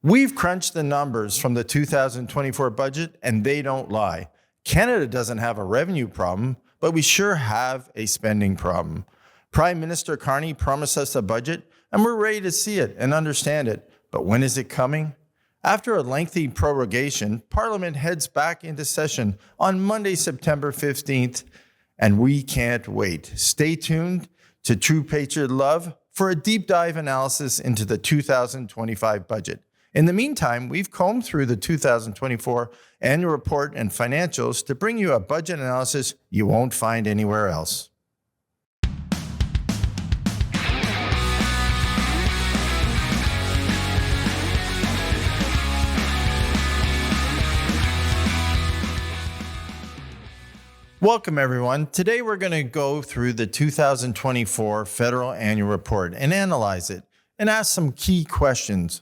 We've crunched the numbers from the 2024 budget, and they don't lie. Canada doesn't have a revenue problem, but we sure have a spending problem. Prime Minister Carney promised us a budget, and we're ready to see it and understand it. But when is it coming? After a lengthy prorogation, Parliament heads back into session on Monday, September 15th, and we can't wait. Stay tuned to True Patriot Love for a deep dive analysis into the 2025 budget. In the meantime, we've combed through the 2024 annual report and financials to bring you a budget analysis you won't find anywhere else. Welcome, everyone. Today, we're going to go through the 2024 federal annual report and analyze it and ask some key questions.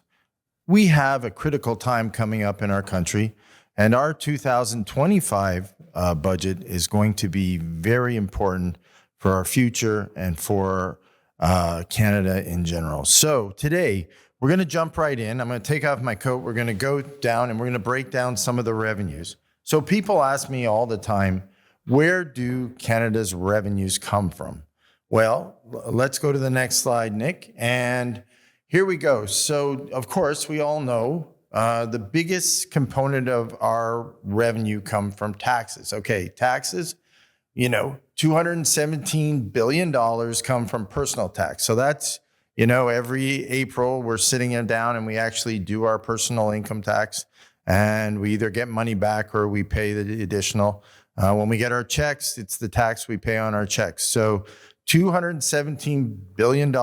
We have a critical time coming up in our country, and our 2025 budget is going to be very important for our future and for Canada in general. So today, we're going to jump right in. I'm going to take off my coat. We're going to go down and we're going to break down some of the revenues. So people ask me all the time, where do Canada's revenues come from? Well, let's go to the next slide, Nick. And here we go. So, of course, we all know the biggest component of our revenue come from taxes. Okay, taxes, $217 billion come from personal tax. So that's, every April we're sitting down and we actually do our personal income tax, and we either get money back or we pay the additional. When we get our checks, it's the tax we pay on our checks. So $217 billion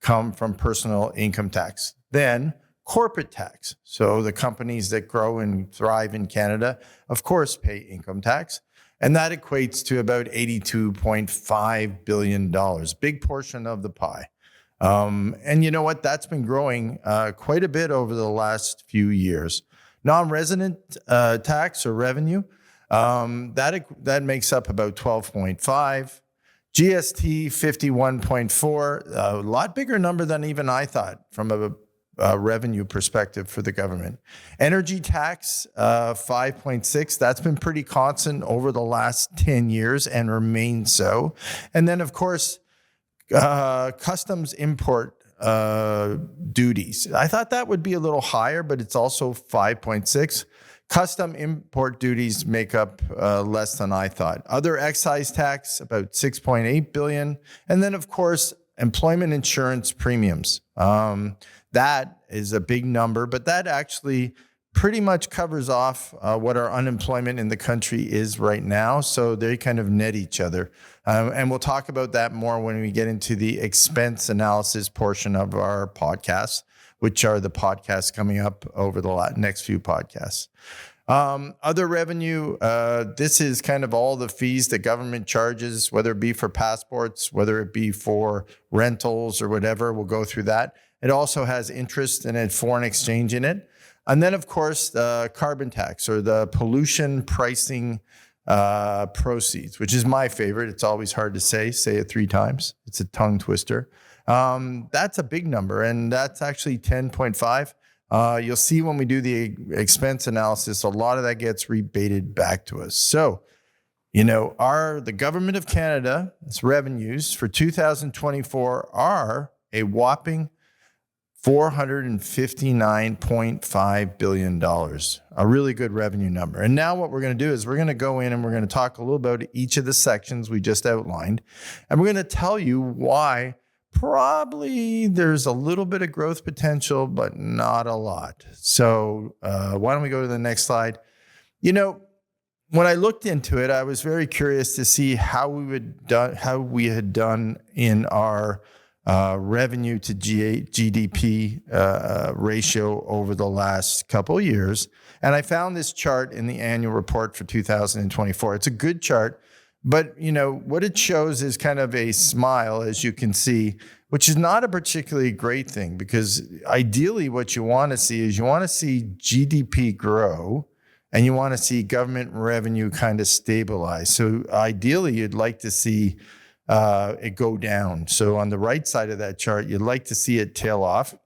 come from personal income tax. Then corporate tax. So the companies that grow and thrive in Canada, of course, pay income tax. And that equates to about $82.5 billion, big portion of the pie. And you know what? That's been growing quite a bit over the last few years. Non-resident tax or revenue, that makes up about 12.5. GST 51.4, a lot bigger number than even I thought from a revenue perspective for the government. Energy tax 5.6, that's been pretty constant over the last 10 years and remains so. And then, of course, customs import duties. I thought that would be a little higher, but it's also 5.6. Custom import duties make up less than I thought. Other excise tax, about $6.8 billion. And then, of course, employment insurance premiums. That is a big number, but that actually pretty much covers off what our unemployment in the country is right now. So they kind of net each other. And we'll talk about that more when we get into the expense analysis portion of our podcast, which are the podcasts coming up over the next few podcasts. Other revenue, this is kind of all the fees the government charges, whether it be for passports, whether it be for rentals or whatever. We'll go through that. It also has interest and foreign exchange in it. And then, of course, the carbon tax or the pollution pricing proceeds, which is my favorite. It's always hard to say it 3 times. It's a tongue twister. That's a big number, and that's actually 10.5. You'll see when we do the expense analysis, a lot of that gets rebated back to us. So, the government of Canada's revenues for 2024 are a whopping $459.5 billion, a really good revenue number. And now what we're going to do is we're going to go in and we're going to talk a little about each of the sections we just outlined. And we're going to tell you why probably there's a little bit of growth potential, but not a lot. So why don't we go to the next slide? When I looked into it, I was very curious to see how we had done in our revenue to GDP ratio over the last couple of years. And I found this chart in the annual report for 2024. It's a good chart, but what it shows is kind of a smile, as you can see, which is not a particularly great thing, because ideally what you want to see is GDP grow and you want to see government revenue kind of stabilize. So ideally you'd like to see it go down. So on the right side of that chart, you'd like to see it tail off.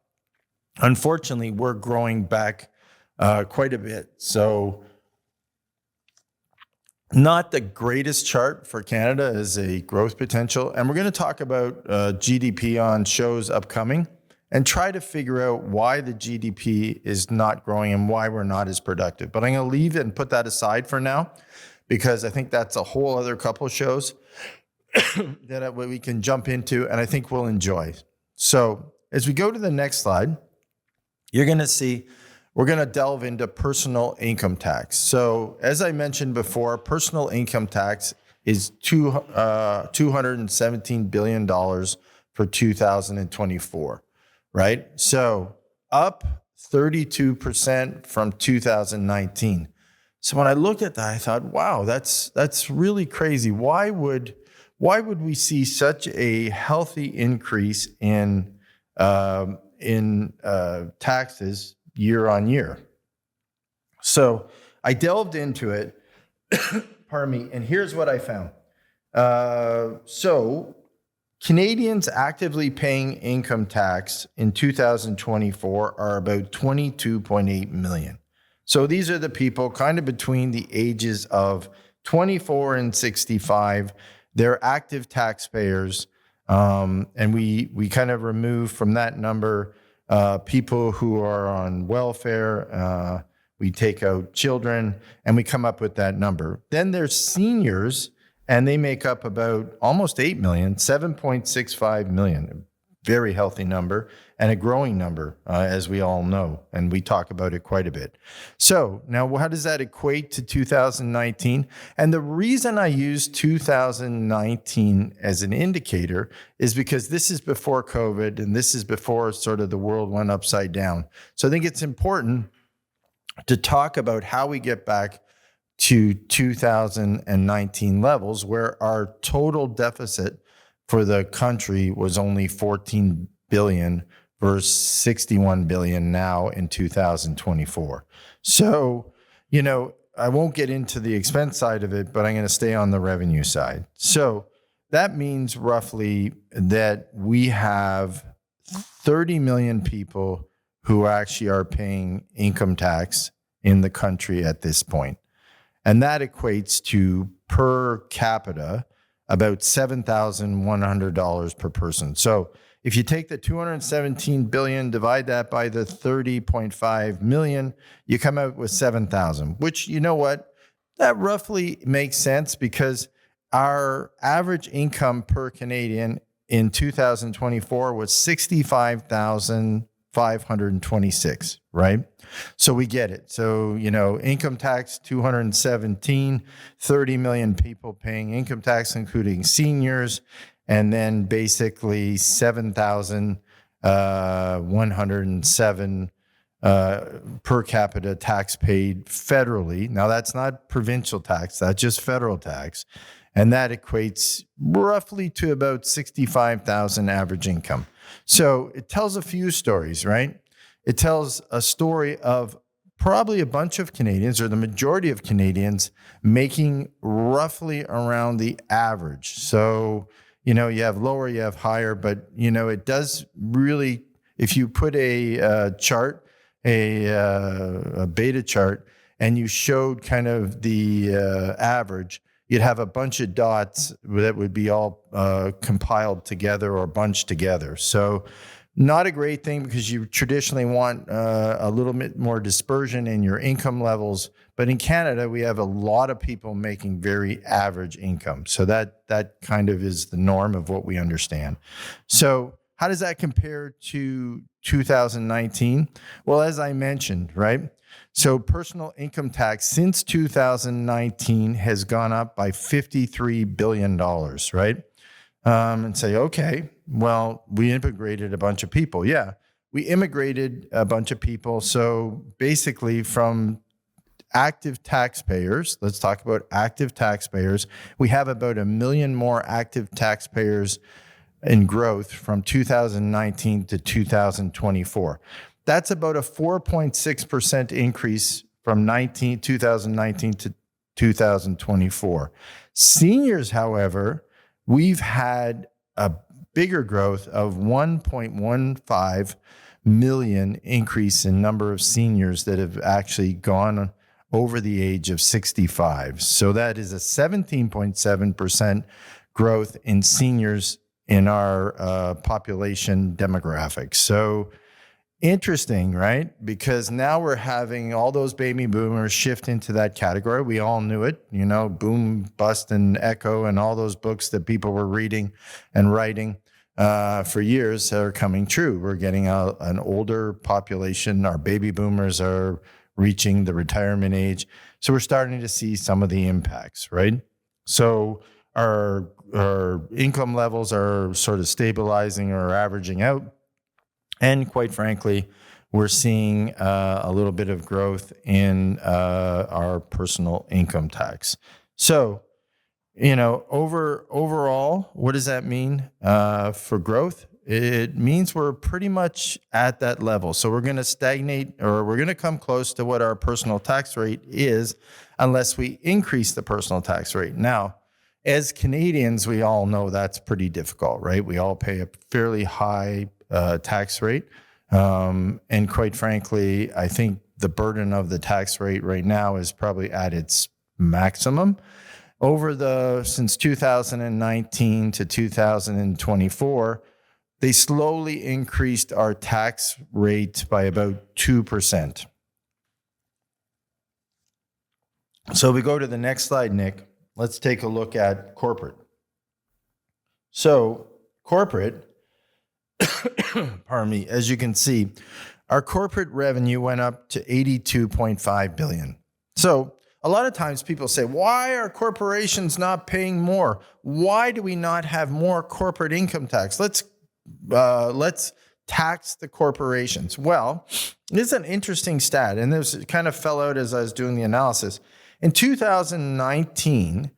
unfortunately, we're growing back quite a bit. So not the greatest chart for Canada as a growth potential. And we're going to talk about GDP on shows upcoming and try to figure out why the GDP is not growing and why we're not as productive. But I'm going to leave it and put that aside for now, because I think that's a whole other couple shows that we can jump into and I think we'll enjoy. So as we go to the next slide, you're going to see we're going to delve into personal income tax. So as I mentioned before, personal income tax is $217 billion for 2024, right? So up 32% from 2019. So when I looked at that, I thought, wow, that's really crazy. Why would we see such a healthy increase in taxes year on year? So I delved into it, pardon me, and here's what I found. So Canadians actively paying income tax in 2024 are about 22.8 million. So these are the people kind of between the ages of 24 and 65. They're active taxpayers. And we kind of remove from that number people who are on welfare. We take out children and we come up with that number. Then there's seniors, and they make up about almost 8 million, 7.65 million. Very healthy number and a growing number, as we all know, and we talk about it quite a bit. So now how does that equate to 2019? And the reason I use 2019 as an indicator is because this is before COVID and this is before sort of the world went upside down. So I think it's important to talk about how we get back to 2019 levels, where our total deficit for the country was only 14 billion versus 61 billion now in 2024. So, I won't get into the expense side of it, but I'm going to stay on the revenue side. So that means roughly that we have 30 million people who actually are paying income tax in the country at this point. And that equates to per capita about $7,100 per person. So if you take the 217 billion, divide that by the 30.5 million, you come out with 7,000, which, you know what, that roughly makes sense because our average income per Canadian in 2024 was 65,526, right? So we get it. So, income tax, 217, 30 million people paying income tax, including seniors, and then basically 7,107 per capita tax paid federally. Now, that's not provincial tax, that's just federal tax. And that equates roughly to about 65,000 average income. So it tells a few stories, right? It tells a story of probably a bunch of Canadians, or the majority of Canadians, making roughly around the average. So, you have lower, you have higher, but, it does really, if you put a chart, a beta chart, and you showed kind of the average, you'd have a bunch of dots that would be all compiled together or bunched together. So not a great thing, because you traditionally want a little bit more dispersion in your income levels. But in Canada, we have a lot of people making very average income. So that kind of is the norm of what we understand. So how does that compare to 2019? Well, as I mentioned, right? So personal income tax since 2019 has gone up by $53 billion, right? And say, okay, well, we immigrated a bunch of people. Yeah, we immigrated a bunch of people. So basically from active taxpayers, let's talk about active taxpayers. We have about 1 million more active taxpayers in growth from 2019 to 2024. That's about a 4.6% increase from 2019 to 2024. Seniors, however, we've had a bigger growth of 1.15 million increase in number of seniors that have actually gone over the age of 65. So that is a 17.7% growth in seniors in our population demographic. So interesting, right? Because now we're having all those baby boomers shift into that category. We all knew it, Boom, Bust, and Echo, and all those books that people were reading and writing for years are coming true. We're getting an older population. Our baby boomers are reaching the retirement age. So we're starting to see some of the impacts, right? So our income levels are sort of stabilizing or averaging out. And quite frankly, we're seeing a little bit of growth in our personal income tax. So, overall, what does that mean for growth? It means we're pretty much at that level. So we're going to stagnate, or we're going to come close to what our personal tax rate is unless we increase the personal tax rate. Now, as Canadians, we all know that's pretty difficult, right? We all pay a fairly high tax rate. And quite frankly, I think the burden of the tax rate right now is probably at its maximum. Since 2019 to 2024, they slowly increased our tax rate by about 2%. So we go to the next slide, Nick. Let's take a look at corporate. So corporate, pardon me, as you can see, our corporate revenue went up to $82.5 billion. So a lot of times people say, why are corporations not paying more? Why do we not have more corporate income tax? Let's tax the corporations. Well, this is an interesting stat, and this kind of fell out as I was doing the analysis. In 2019,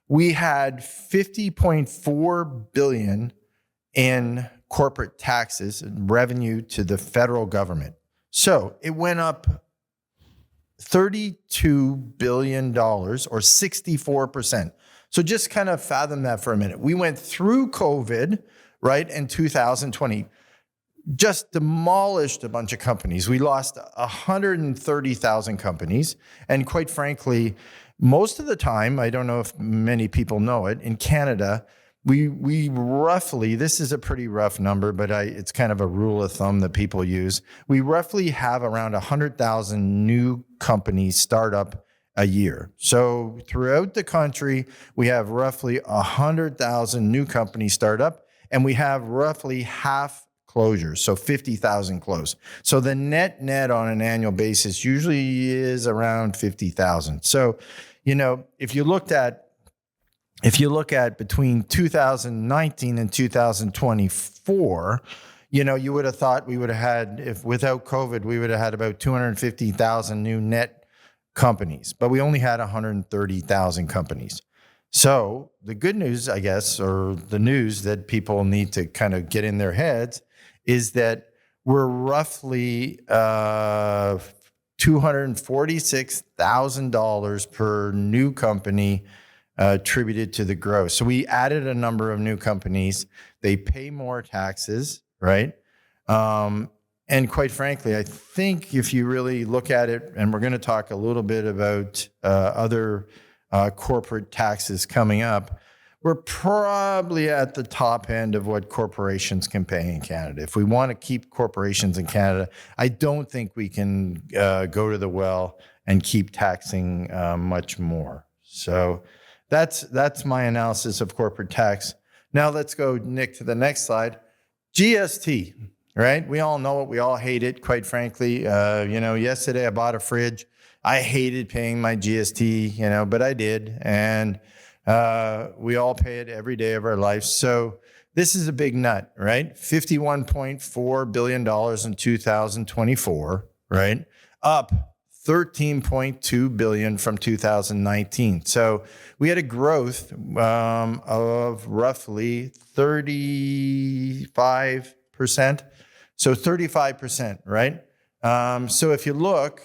we had $50.4 billion in corporate taxes and revenue to the federal government. So it went up $32 billion or 64%. So just kind of fathom that for a minute. We went through COVID, right, in 2020, just demolished a bunch of companies. We lost 130,000 companies. And quite frankly, most of the time, I don't know if many people know it, in Canada, we roughly, this is a pretty rough number, but it's kind of a rule of thumb that people use. We roughly have around 100,000 new companies start up a year. So throughout the country, we have roughly 100,000 new companies start up, and we have roughly half closures, so 50,000 close. So the net on an annual basis usually is around 50,000. So, if you look at between 2019 and 2024, you would have thought we would have had, if without COVID, we would have had about 250,000 new net companies, but we only had 130,000 companies. So the good news, I guess, or the news that people need to kind of get in their heads is that we're roughly $246,000 per new company attributed to the growth. So we added a number of new companies. They pay more taxes, right? And quite frankly, I think if you really look at it, and we're going to talk a little bit about other corporate taxes coming up, we're probably at the top end of what corporations can pay in Canada. If we want to keep corporations in Canada, I don't think we can go to the well and keep taxing much more. So that's my analysis of corporate tax. Now let's go, Nick, to the next slide. GST, right? We all know it. We all hate it, quite frankly. Yesterday I bought a fridge. I hated paying my GST, but I did. And we all pay it every day of our life. So this is a big nut, right? $51.4 billion in 2024, right? Up $13.2 billion from 2019. So we had a growth of roughly 35%. So 35%, right? So if you look,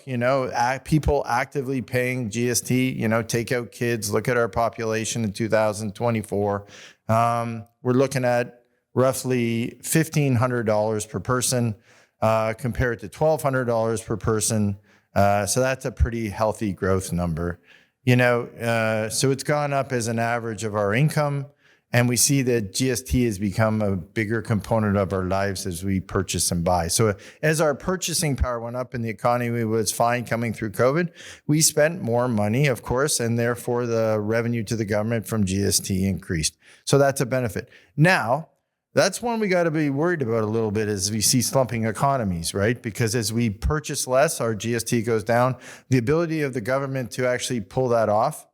people actively paying GST, take out kids, look at our population in 2024. We're looking at roughly $1,500 per person. compared to $1,200 per person. So that's a pretty healthy growth number. So it's gone up as an average of our income. And we see that GST has become a bigger component of our lives as we purchase and buy. So as our purchasing power went up and the economy was fine coming through COVID, we spent more money, of course, and therefore the revenue to the government from GST increased. So that's a benefit. Now, that's one we got to be worried about a little bit as we see slumping economies, right? Because as we purchase less, our GST goes down. The ability of the government to actually pull that off,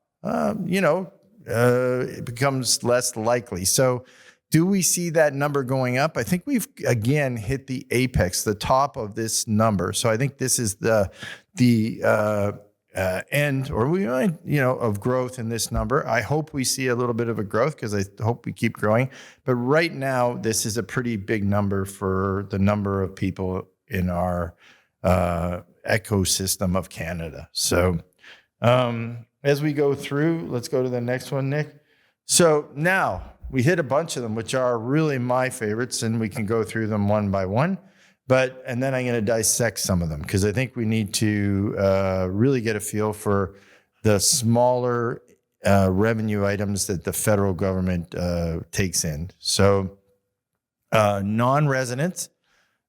it becomes less likely. So do we see that number going up? I think we've, again, hit the apex, the top of this number. So I think this is the end, or we might, of growth in this number. I hope we see a little bit of a growth because I hope we keep growing. But right now, this is a pretty big number for the number of people in our ecosystem of Canada. So as we go through, let's go to the next one, Nick. So now we hit a bunch of them, which are really my favorites, and we can go through them one by one. And then I'm going to dissect some of them because I think we need to really get a feel for the smaller revenue items that the federal government takes in. So non-residents,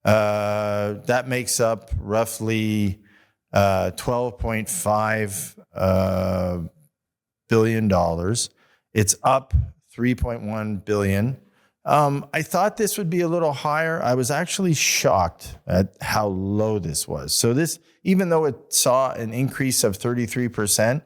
that makes up roughly $12.5 billion. It's up $3.1 billion. I thought this would be a little higher. I was actually shocked at how low this was. So this, even though it saw an increase of 33%,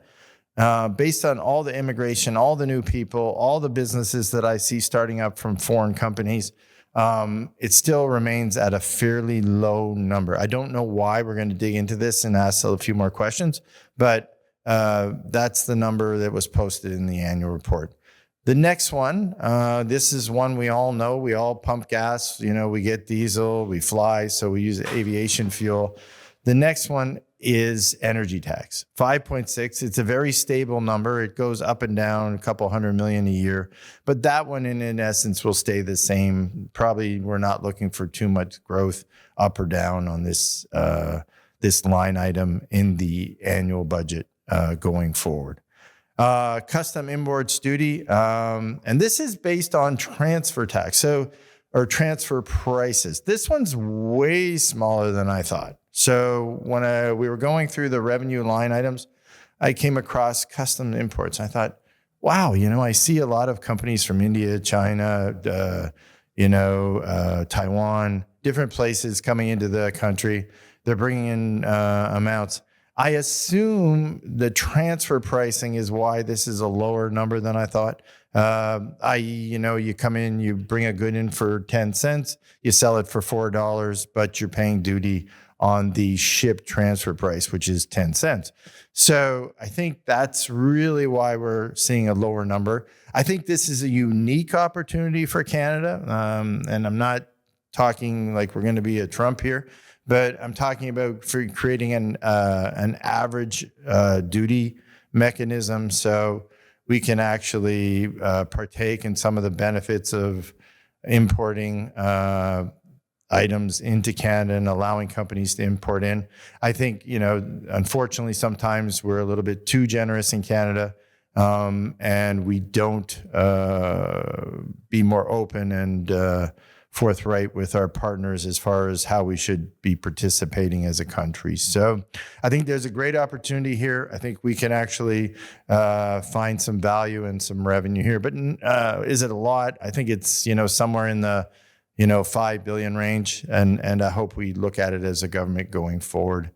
based on all the immigration, all the new people, all the businesses that I see starting up from foreign companies, it still remains at a fairly low number. I don't know why. We're going to dig into this and ask a few more questions, but that's the number that was posted in the annual report. The next one, this is one we all know. We all pump gas, we get diesel, we fly, so we use aviation fuel. The next one is energy tax, 5.6. It's a very stable number. It goes up and down a couple $100 million a year, but that one in essence will stay the same. Probably we're not looking for too much growth up or down on this line item in the annual budget going forward. Custom imports duty, and this is based on transfer tax, or transfer prices. This one's way smaller than I thought. So when we were going through the revenue line items, I came across custom imports. I thought, wow, I see a lot of companies from India, China, Taiwan, different places coming into the country. They're bringing in amounts. I assume the transfer pricing is why this is a lower number than I thought. You come in, you bring a good in for 10 cents, you sell it for $4, but you're paying duty on the ship transfer price, which is 10 cents. So I think that's really why we're seeing a lower number. I think this is a unique opportunity for Canada. And I'm not talking like we're going to be a Trump here, but I'm talking about for creating an average duty mechanism so we can actually partake in some of the benefits of importing items into Canada and allowing companies to import in. I think, unfortunately, sometimes we're a little bit too generous in Canada, and we don't be more open and forthright with our partners as far as how we should be participating as a country. So I think there's a great opportunity here. I think we can actually find some value and some revenue here. But is it a lot? I think it's, somewhere in the 5 billion range, and I hope we look at it as a government going forward.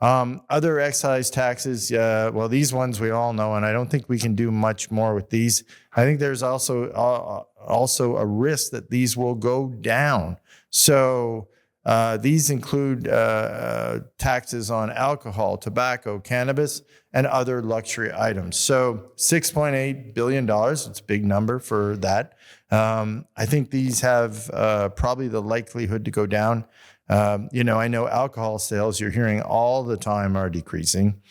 Other excise taxes, these ones we all know, and I don't think we can do much more with these. I think there's also a risk that these will go down. So these include taxes on alcohol, tobacco, cannabis, and other luxury items. So $6.8 billion, it's a big number for that. I think these have probably the likelihood to go down. I know alcohol sales, you're hearing all the time, are decreasing.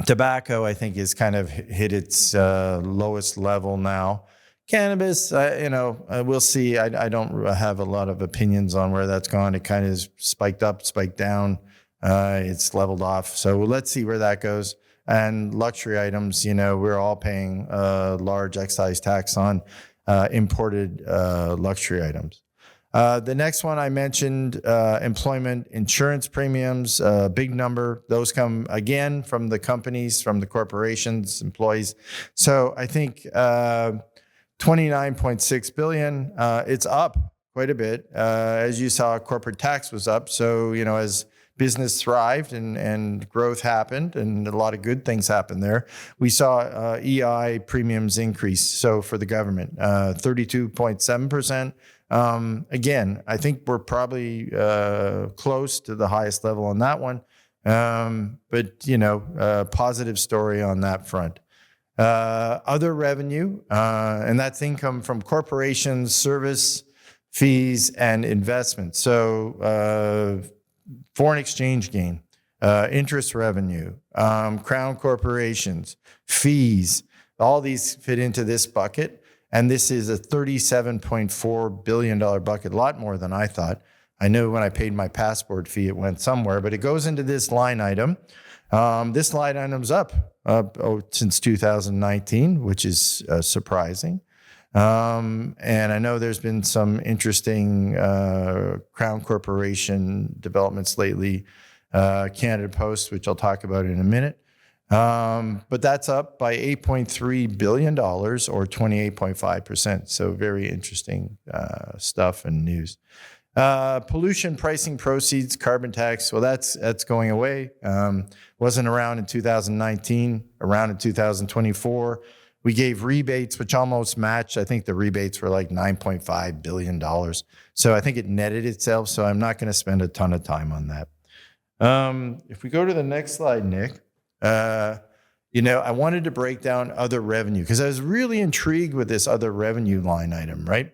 Tobacco, I think, is kind of hit its lowest level now. Cannabis, we'll see. I don't have a lot of opinions on where that's gone. It kind of spiked up, spiked down. It's leveled off. So let's see where that goes. And luxury items, we're all paying large excise tax on imported luxury items. The next one I mentioned, employment insurance premiums, big number. Those come again from the companies, from the corporations, employees. So I think 29.6 billion. It's up quite a bit. As you saw, corporate tax was up. So, as business thrived and growth happened and a lot of good things happened there, we saw EI premiums increase. So for the government, 32.7%. Again, I think we're probably close to the highest level on that one. But positive story on that front. Other revenue, and that's income from corporations, service fees, and investments. So foreign exchange gain, interest revenue, crown corporations, fees, all these fit into this bucket. And this is a $37.4 billion bucket, a lot more than I thought. I knew when I paid my passport fee, it went somewhere, but it goes into this line item. This line item's up since 2019, which is surprising. And I know there's been some interesting Crown Corporation developments lately, Canada Post, which I'll talk about in a minute. But that's up by $8.3 billion or 28.5%. So very interesting stuff and news. Pollution pricing proceeds, carbon tax. Well, that's going away. Wasn't around in 2019, around in 2024. We gave rebates, which almost matched. I think the rebates were like $9.5 billion. So I think it netted itself. So I'm not going to spend a ton of time on that. If we go to the next slide, Nick, I wanted to break down other revenue because I was really intrigued with this other revenue line item, right?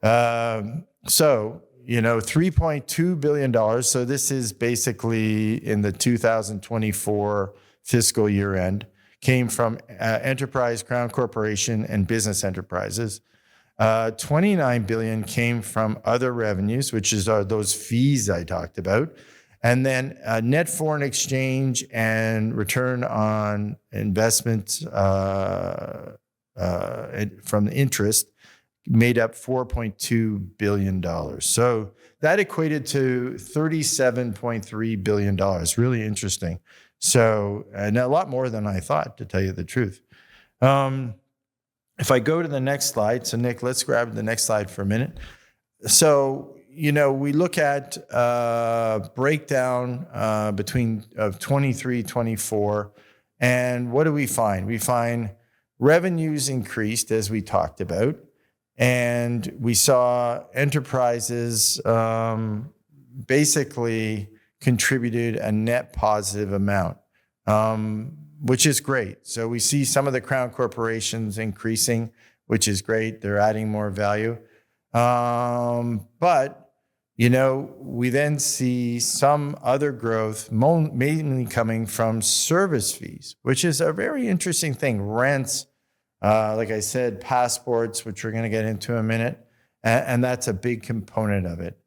So $3.2 billion. So this is basically in the 2024 fiscal year end, came from Enterprise, Crown Corporation, and business enterprises. 29 billion came from other revenues, which is those fees I talked about. And then net foreign exchange and return on investments from interest made up $4.2 billion. So that equated to $37.3 billion. Really interesting. So, and a lot more than I thought, to tell you the truth. If I go to the next slide, so Nick, let's grab the next slide for a minute. So, we look at breakdown between 23, 24, and what do we find? We find revenues increased, as we talked about, and we saw enterprises basically contributed a net positive amount, which is great. So we see some of the Crown corporations increasing, which is great. They're adding more value. But we then see some other growth, mainly coming from service fees, which is a very interesting thing. Rents, like I said, passports, which we're going to get into in a minute, and that's a big component of it.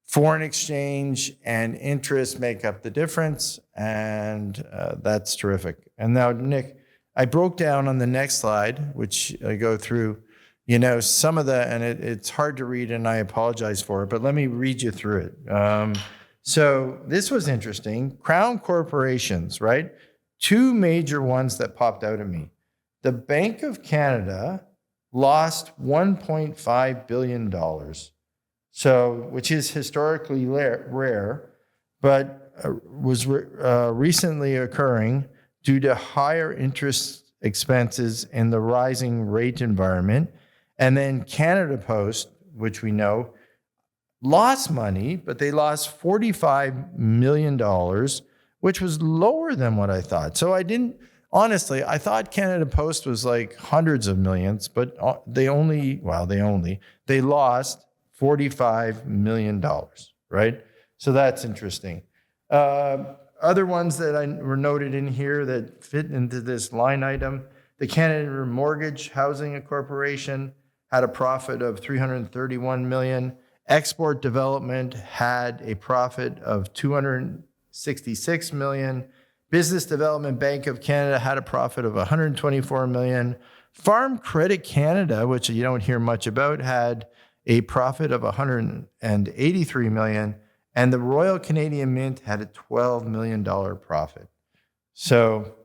Foreign exchange and interest make up the difference, and that's terrific. And now, Nick, I broke down on the next slide, which I go through, some of the, and it's hard to read, and I apologize for it, but let me read you through it. So this was interesting. Crown corporations, right? Two major ones that popped out at me. The Bank of Canada lost $1.5 billion. So, which is historically rare, but was recently occurring due to higher interest expenses in the rising rate environment. And then Canada Post, which we know, lost money, but they lost $45 million, which was lower than what I thought. So honestly, I thought Canada Post was like hundreds of millions, but they lost $45 million, right? So that's interesting. Other ones that were noted in here that fit into this line item, the Canada Mortgage Housing Corporation had a profit of 331 million. Export development had a profit of 266 million. Business Development Bank of Canada had a profit of 124 million. Farm Credit Canada, which you don't hear much about, had a profit of 183 million. And the Royal Canadian Mint had a $12 million profit. So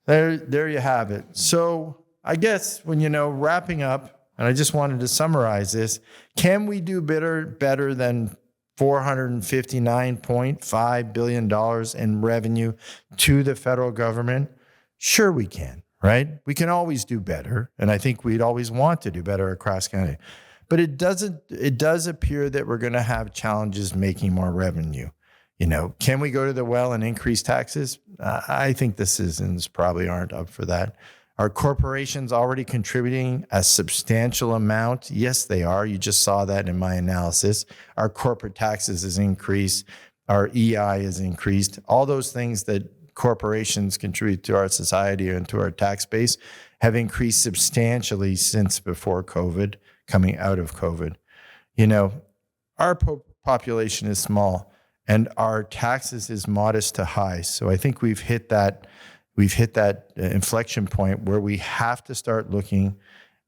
there you have it. So I guess when, wrapping up, and I just wanted to summarize this, can we do better than $459.5 billion in revenue to the federal government? Sure we can, right? We can always do better. And I think we'd always want to do better across Canada. But it does appear that we're going to have challenges making more revenue. Can we go to the well and increase taxes? I think the citizens probably aren't up for that. Are corporations already contributing a substantial amount? Yes, they are. You just saw that in my analysis. Our corporate taxes has increased. Our EI has increased. All those things that corporations contribute to our society and to our tax base have increased substantially since before COVID, coming out of COVID. Our population is small and our taxes is modest to high. So I think we've hit that inflection point where we have to start looking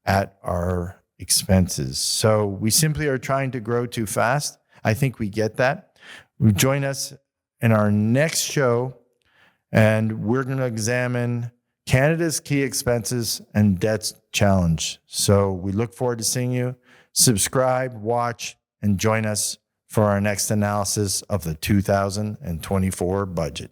at our expenses. So we simply are trying to grow too fast. I think we get that. Join us in our next show, and we're going to examine Canada's key expenses and debts challenge. So we look forward to seeing you. Subscribe, watch, and join us for our next analysis of the 2024 budget.